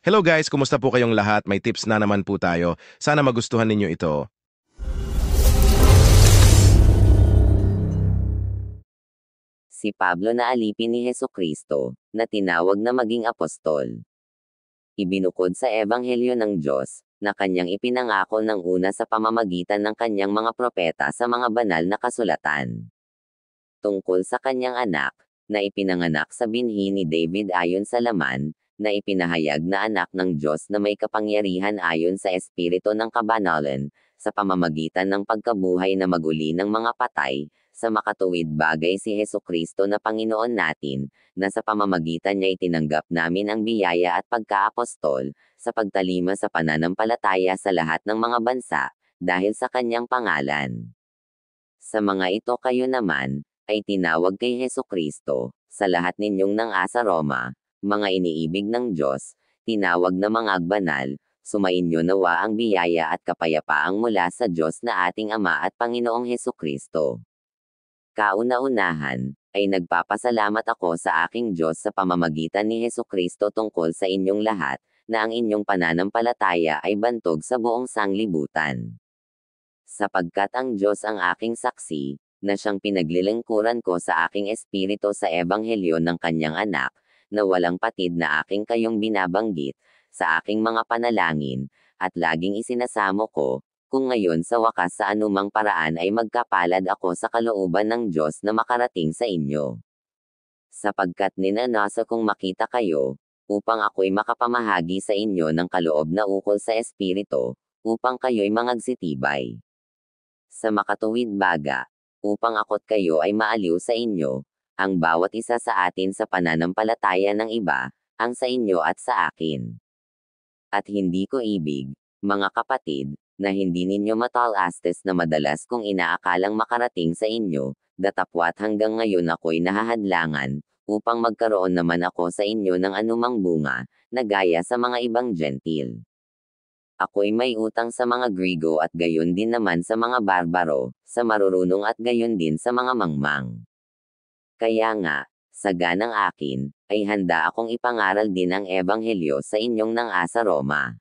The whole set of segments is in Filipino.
Hello guys, kumusta po kayong lahat? May tips na naman po tayo. Sana magustuhan ninyo ito. Si Pablo na alipin ni Hesukristo, na tinawag na maging apostol. Ibinukod sa Ebanghelyo ng Diyos, na kanyang ipinangako ng una sa pamamagitan ng kanyang mga propeta sa mga banal na kasulatan. Tungkol sa kanyang anak, na ipinanganak sa binhi ni David ayon sa laman, na ipinahayag na anak ng Diyos na may kapangyarihan ayon sa espiritu ng kabanalan, sa pamamagitan ng pagkabuhay na maguli ng mga patay, sa makatuwid bagay si Hesukristo na Panginoon natin, na sa pamamagitan niya itinanggap namin ang biyaya at pagkaapostol, sa pagtalima sa pananampalataya sa lahat ng mga bansa, dahil sa kanyang pangalan. Sa mga ito kayo naman, ay tinawag kay Hesukristo, sa lahat ninyong nang-asa Roma, mga iniibig ng Diyos, tinawag na mga agbanal, sumainyo nawa ang biyaya at kapayapaang mula sa Diyos na ating Ama at Panginoong Hesukristo. Kauna-unahan, ay nagpapasalamat ako sa aking Diyos sa pamamagitan ni Hesukristo tungkol sa inyong lahat, na ang inyong pananampalataya ay bantog sa buong sanglibutan. Sapagkat ang Diyos ang aking saksi, na siyang pinaglilingkuran ko sa aking espiritu sa ebanghelyo ng kanyang anak, na walang patid na aking kayong binabanggit, sa aking mga panalangin, at laging isinasamo ko, kung ngayon sa wakas sa anumang paraan ay magkapalad ako sa kalooban ng Diyos na makarating sa inyo. Sapagkat ninanasa kong makita kayo, upang ako'y makapamahagi sa inyo ng kaloob na ukol sa espiritu, upang kayo'y mangagsitibay. Sa makatuwid baga, upang ako't kayo ay maaliw sa inyo, ang bawat isa sa atin sa pananampalataya ng iba, ang sa inyo at sa akin. At hindi ko ibig, mga kapatid, na hindi ninyo matalastes na madalas kong inaakalang makarating sa inyo, datapwat hanggang ngayon ako'y nahahadlangan, upang magkaroon naman ako sa inyo ng anumang bunga, na gaya sa mga ibang gentil. Ako'y may utang sa mga Grigo at gayon din naman sa mga barbaro, sa marurunong at gayon din sa mga mangmang. Kaya nga, sa ganang akin, ay handa akong ipangaral din ang ebanghelyo sa inyong nang-asa Roma.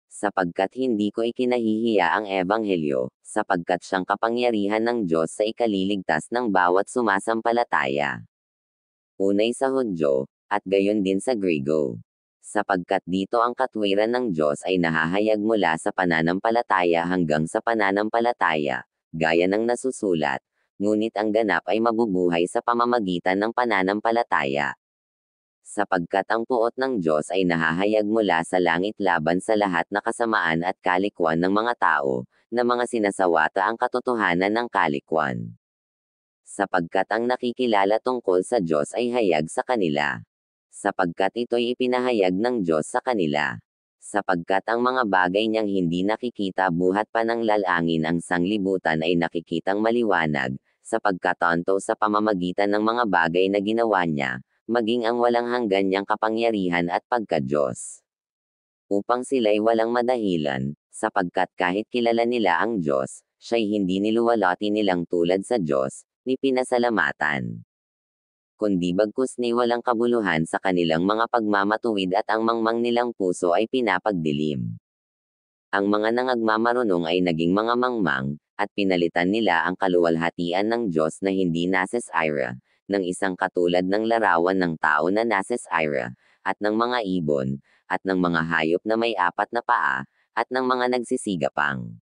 Sapagkat hindi ko ikinahihiya ang ebanghelyo, sapagkat siyang kapangyarihan ng Diyos sa ikaliligtas ng bawat sumasampalataya. Unay sa Hudyo, at gayon din sa Grigo. Sapagkat dito ang katwiran ng Diyos ay nahahayag mula sa pananampalataya hanggang sa pananampalataya, gaya ng nasusulat, ngunit ang ganap ay mabubuhay sa pamamagitan ng pananampalataya. Sapagkat ang puot ng Diyos ay nahahayag mula sa langit laban sa lahat na kasamaan at kalikwan ng mga tao, na mga sinasawata ang katotohanan ng kalikwan. Sapagkat ang nakikilala tungkol sa Diyos ay hayag sa kanila. Sapagkat ito'y ipinahayag ng Diyos sa kanila. Sapagkat ang mga bagay niyang hindi nakikita buhat pa ng lalangin ang sanglibutan ay nakikitang maliwanag, sapagkat tanto sa pamamagitan ng mga bagay na ginawa niya, maging ang walang hanggan niyang kapangyarihan at pagka-Diyos. Upang sila'y walang madahilan, sapagkat kahit kilala nila ang Diyos, siya'y hindi niluwalhati nilang tulad sa Diyos, ni pinasalamatan. Kundi bagkus ni walang kabuluhan sa kanilang mga pagmamatuwid at ang mangmang nilang puso ay pinapagdilim. Ang mga nangagmamarunong ay naging mga mangmang, at pinalitan nila ang kaluwalhatian ng Diyos na hindi nases ira, ng isang katulad ng larawan ng tao na nases ira, at ng mga ibon, at ng mga hayop na may apat na paa, at ng mga nagsisigapang.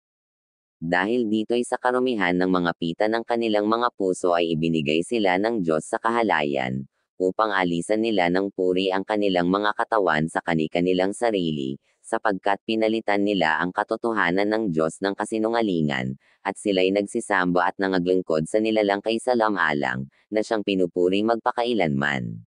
Dahil dito'y sa karumihan ng mga pita ng kanilang mga puso ay ibinigay sila ng Diyos sa kahalayan, upang alisan nila ng puri ang kanilang mga katawan sa kani-kanilang sarili, sapagkat pinalitan nila ang katotohanan ng Diyos ng kasinungalingan, at sila'y nagsisamba at nangaglingkod sa nilalang kaysa-alang, na siyang pinupuri magpakailanman.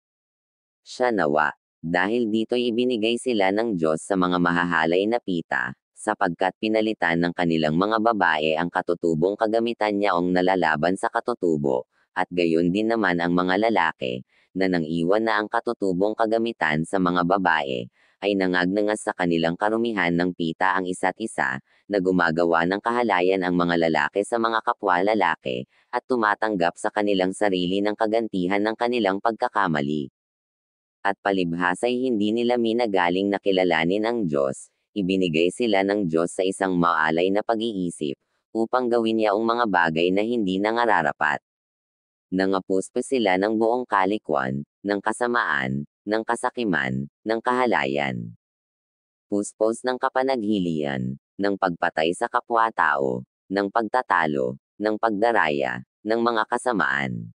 Siya nawa, dahil dito'y ibinigay sila ng Diyos sa mga mahahalay na pita, sapagkat pinalitan ng kanilang mga babae ang katutubong kagamitan niyaong nalalaban sa katutubo, at gayon din naman ang mga lalaki, na nang iwan na ang katutubong kagamitan sa mga babae, ay nangagnangas sa kanilang karumihan ng pita ang isa't isa, na gumagawa ng kahalayan ang mga lalaki sa mga kapwa lalaki, at tumatanggap sa kanilang sarili ng kagantihan ng kanilang pagkakamali. At palibhasa'y hindi nila minagaling na kilalanin ang Diyos, ibinigay sila ng Diyos sa isang maalay na pag-iisip, upang gawin yaong mga bagay na hindi nangararapat. Nangapuspo sila ng buong kalikwan, ng kasamaan, ng kasakiman, ng kahalayan. Puspos ng kapanaghilian, ng pagpatay sa kapwa-tao, ng pagtatalo, ng pagdaraya, ng mga kasamaan.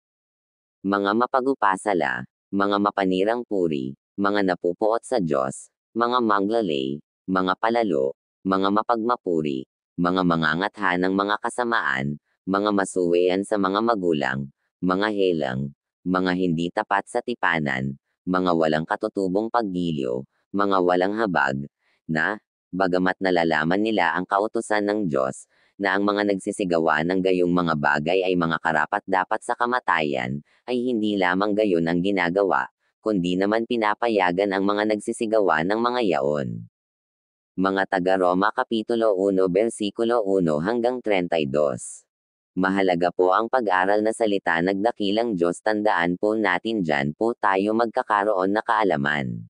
Mga mapagupasala, mga mapanirang puri, mga napupuot sa Diyos, mga manglalay, mga palalo, mga mapagmapuri, mga mangangatha ng mga kasamaan, mga masuwean sa mga magulang, mga helang, mga hindi tapat sa tipanan, mga walang katutubong paggiliw, mga walang habag, na, bagamat nalalaman nila ang kautusan ng Diyos, na ang mga nagsisigawa ng gayong mga bagay ay mga karapat-dapat sa kamatayan, ay hindi lamang gayon ang ginagawa, kundi naman pinapayagan ang mga nagsisigawa ng mga yaon. Mga taga-Roma Kapitulo 1 versikulo 1 hanggang 32. Mahalaga po ang pag-aral na salita nagdakilang Diyos, tandaan po natin dyan po tayo magkakaroon na kaalaman.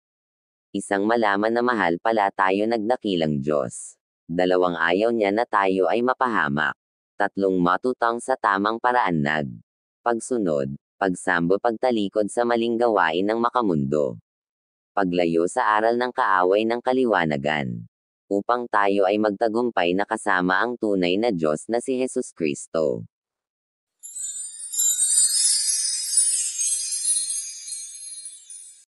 Isang malaman na mahal pala tayo nagdakilang Diyos. Dalawang ayaw niya na tayo ay mapahamak. Tatlong matutang sa tamang paraan pagsunod, pagsambo, pagtalikod sa maling gawain ng makamundo. Paglayo sa aral ng kaaway ng kaliwanagan. Upang tayo ay magtagumpay na kasama ang tunay na Diyos na si Jesus Kristo.